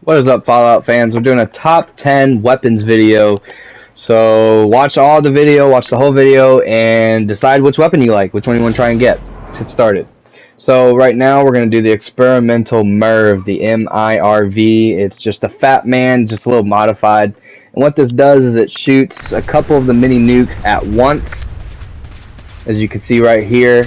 What is up, Fallout fans? We're doing a top 10 weapons video. So watch all the video, watch the whole video, and decide which weapon you like, which one you want to try and get. Let's get started. So right now we're going to do the experimental MIRV, the M-I-R-V. It's just a fat man, just a little modified. And what this does is it shoots a couple of the mini nukes at once. As you can see right here.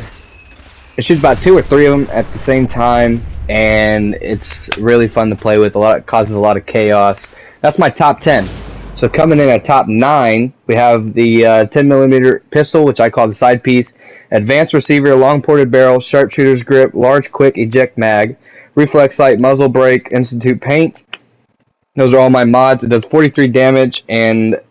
It shoots about 2 or 3 of them at the same time. And it's really fun to play with. Causes a lot of chaos. That's my top 10. So coming in at top 9, we have the 10mm pistol, which I call the side piece. Advanced receiver, long ported barrel, sharpshooter's grip, large quick eject mag, reflex sight, muzzle brake, institute paint. Those are all my mods. It does 43 damage, and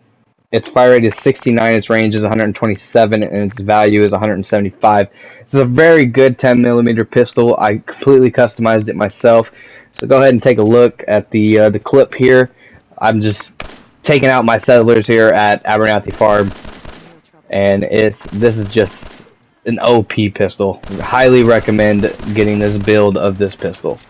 its fire rate is 69, its range is 127, and its value is 175. This is a very good 10mm pistol. I completely customized it myself. So go ahead and take a look at the clip here. I'm just taking out my settlers here at Abernathy Farm, and this is just an OP pistol. I highly recommend getting this build of this pistol.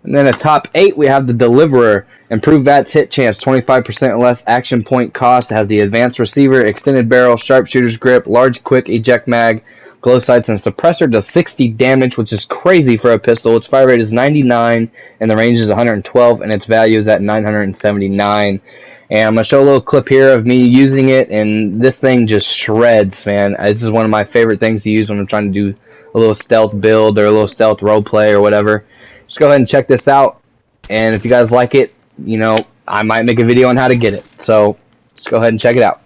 And then at top 8, we have the Deliverer. Improve VATS hit chance, 25% less action point cost. It has the advanced receiver, extended barrel, sharpshooter's grip, large quick eject mag, glow sights, and suppressor. Does 60 damage, which is crazy for a pistol. Its fire rate is 99, and the range is 112, and its value is at 979. And I'm going to show a little clip here of me using it, and this thing just shreds, man. This is one of my favorite things to use when I'm trying to do a little stealth build or a little stealth roleplay or whatever. Just go ahead and check this out, and if you guys like it, you know, I might make a video on how to get it. So just go ahead and check it out.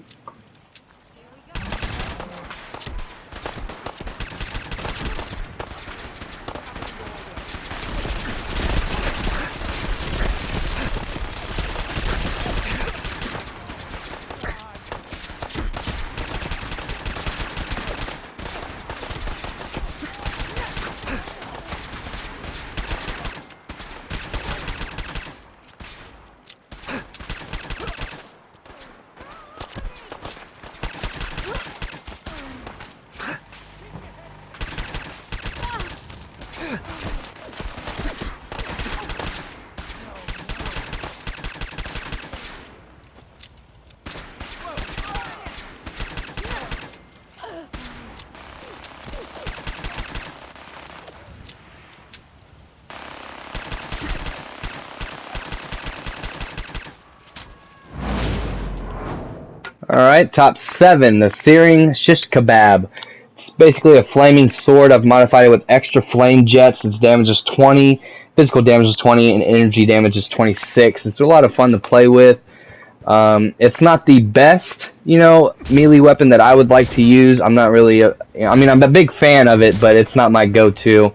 Alright, top 7, the Searing Shish Kebab. It's basically a flaming sword. I've modified it with extra flame jets. Its damage is 20, physical damage is 20, and energy damage is 26. It's a lot of fun to play with. It's not the best, melee weapon that I would like to use. I'm not really, I'm a big fan of it, but it's not my go-to.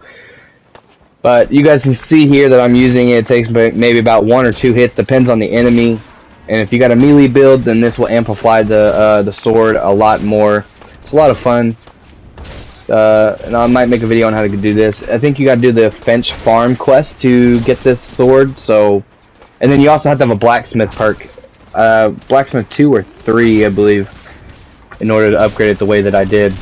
But you guys can see here that I'm using it. It takes maybe about 1 or 2 hits, depends on the enemy. And if you got a melee build, then this will amplify the sword a lot more. It's a lot of fun. And I might make a video on how to do this. I think you got to do the Finch Farm quest to get this sword. So, and then you also have to have a blacksmith perk, blacksmith 2 or 3, I believe, in order to upgrade it the way that I did.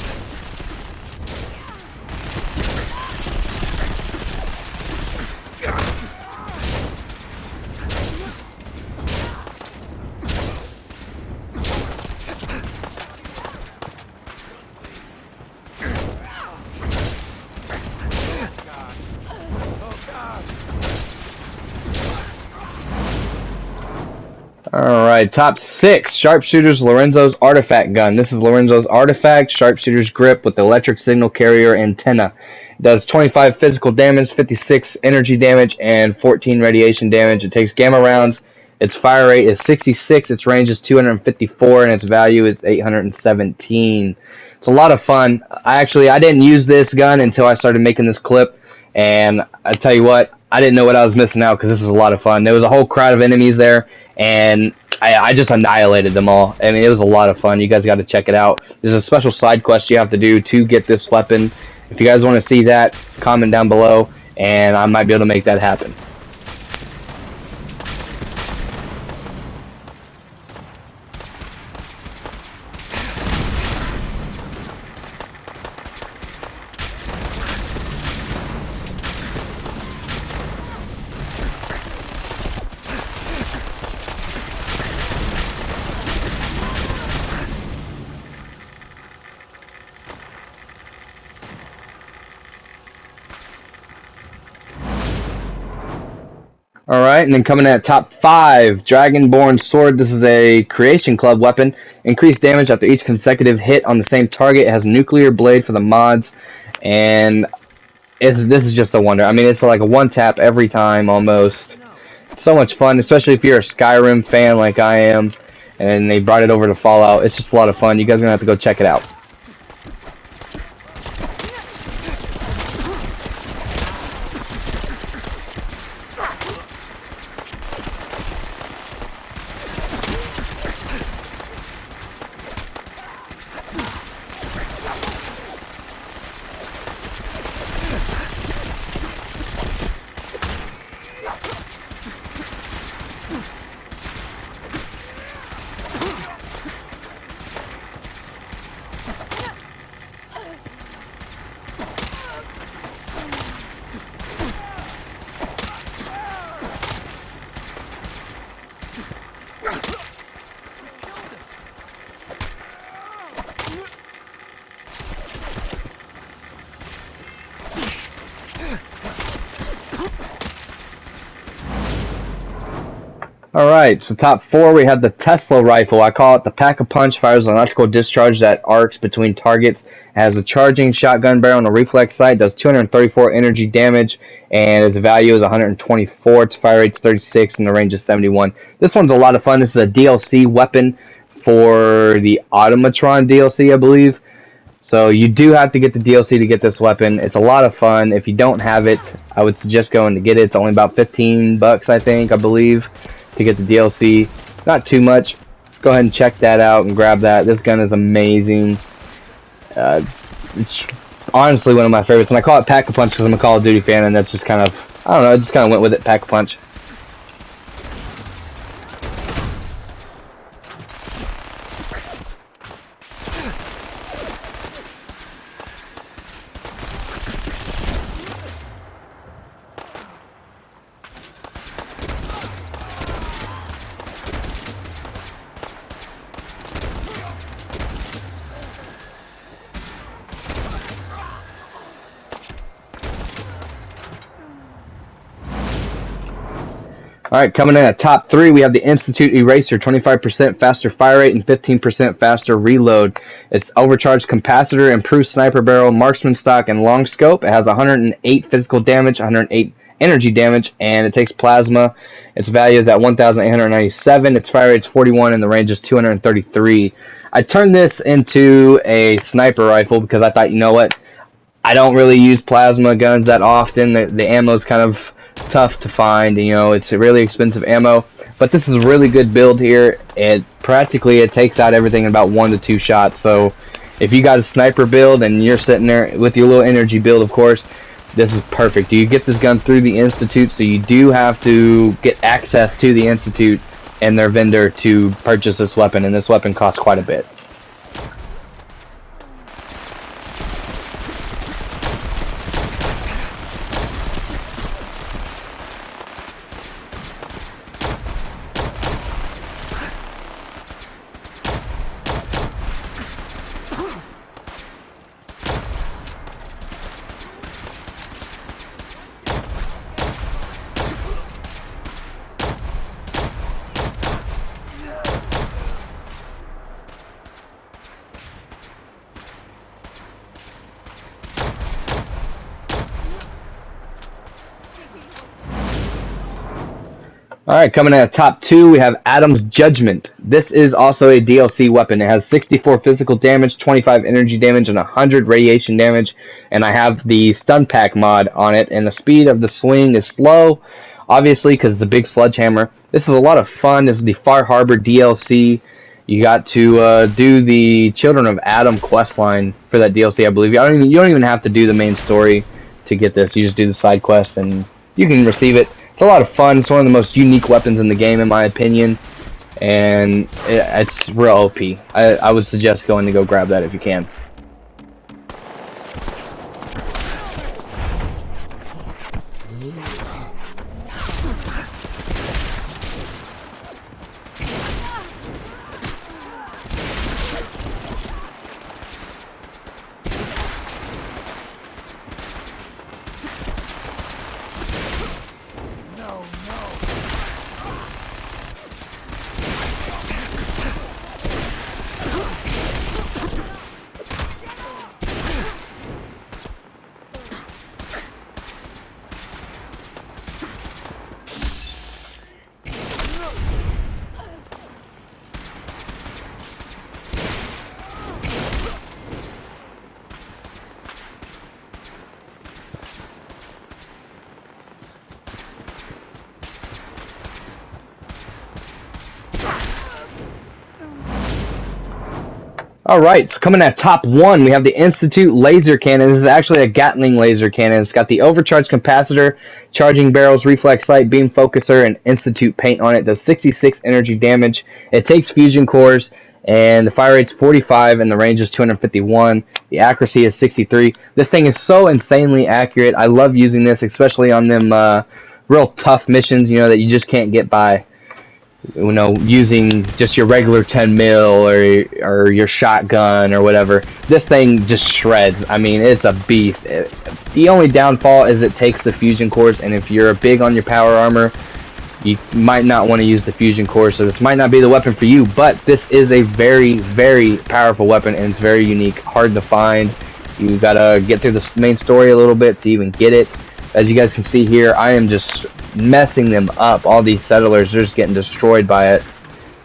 Alright, top 6, Sharpshooter's Lorenzo's Artifact Gun. This is Lorenzo's Artifact, Sharpshooter's Grip with electric signal carrier antenna. It does 25 physical damage, 56 energy damage, and 14 radiation damage. It takes gamma rounds. Its fire rate is 66, its range is 254, and its value is 817. It's a lot of fun. I didn't use this gun until I started making this clip, and I tell you what, I didn't know what I was missing out because this is a lot of fun. There was a whole crowd of enemies there, and I just annihilated them all. I mean, it was a lot of fun. You guys got to check it out. There's a special side quest you have to do to get this weapon. If you guys want to see that, comment down below, and I might be able to make that happen. Alright, and then coming in at top 5, Dragonborn Sword. This is a Creation Club weapon. Increased damage after each consecutive hit on the same target. It has nuclear blade for the mods, and this is just a wonder. I mean, it's like a one-tap every time almost. It's so much fun, especially if you're a Skyrim fan like I am, and they brought it over to Fallout. It's just a lot of fun. You guys are going to have to go check it out. Alright, so top 4 we have the Tesla rifle. I call it the Pack-a-Punch. Fires an electrical discharge that arcs between targets. It has a charging shotgun barrel and a reflex sight. Does 234 energy damage, and its value is 124. Its fire rate's 36 and the range is 71. This one's a lot of fun. This is a DLC weapon for the Automatron DLC, I believe. So you do have to get the DLC to get this weapon. It's a lot of fun. If you don't have it, I would suggest going to get it. It's only about 15 bucks, I believe, to get the DLC. Not too much. Go ahead and check that out and grab that. This gun is amazing. It's honestly one of my favorites, and I call it Pack-a-Punch because I'm a Call of Duty fan, and that's just kind of, I don't know, I just kind of went with it, Pack-a-Punch. Alright, coming in at top 3, we have the Institute Eraser, 25% faster fire rate and 15% faster reload. It's overcharged capacitor, improved sniper barrel, marksman stock, and long scope. It has 108 physical damage, 108 energy damage, and it takes plasma. Its value is at 1,897. Its fire rate is 41, and the range is 233. I turned this into a sniper rifle because I thought, you know what, I don't really use plasma guns that often. The ammo is kind of tough to find, you know, it's a really expensive ammo, but this is a really good build here. It takes out everything in about 1 to 2 shots. So if you got a sniper build and you're sitting there with your little energy build, of course, this is perfect. You get this gun through the Institute, so you do have to get access to the Institute and their vendor to purchase this weapon, and this weapon costs quite a bit. Alright, coming in at top 2, we have Adam's Judgment. This is also a DLC weapon. It has 64 physical damage, 25 energy damage, and 100 radiation damage. And I have the stun pack mod on it, and the speed of the swing is slow, obviously, because it's a big sledgehammer. This is a lot of fun. This is the Far Harbor DLC. You got to do the Children of Adam questline for that DLC, I believe. You don't even have to do the main story to get this. You just do the side quest, and you can receive it. It's a lot of fun. It's one of the most unique weapons in the game, in my opinion, and it's real OP. I would suggest going to go grab that if you can. Alright, so coming at top 1, we have the Institute Laser Cannon. This is actually a Gatling laser cannon. It's got the overcharged capacitor, charging barrels, reflex sight, beam focuser, and Institute paint on it. It does 66 energy damage. It takes fusion cores, and the fire rate's 45, and the range is 251. The accuracy is 63. This thing is so insanely accurate. I love using this, especially on them real tough missions, you know, that you just can't get by. You know, using just your regular 10 mil or your shotgun or whatever. This thing just shreds. I mean, it's a beast. The only downfall is it takes the fusion cores, and if you're big on your power armor, you might not want to use the fusion cores, so this might not be the weapon for you, but this is a very, very powerful weapon, and it's very unique, hard to find. You gotta get through the main story a little bit to even get it. As you guys can see here, I am just messing them up. All these settlers are just getting destroyed by it.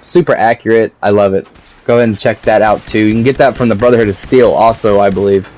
Super accurate. I love it. Go ahead and check that out too. You can get that from the Brotherhood of Steel also, I believe.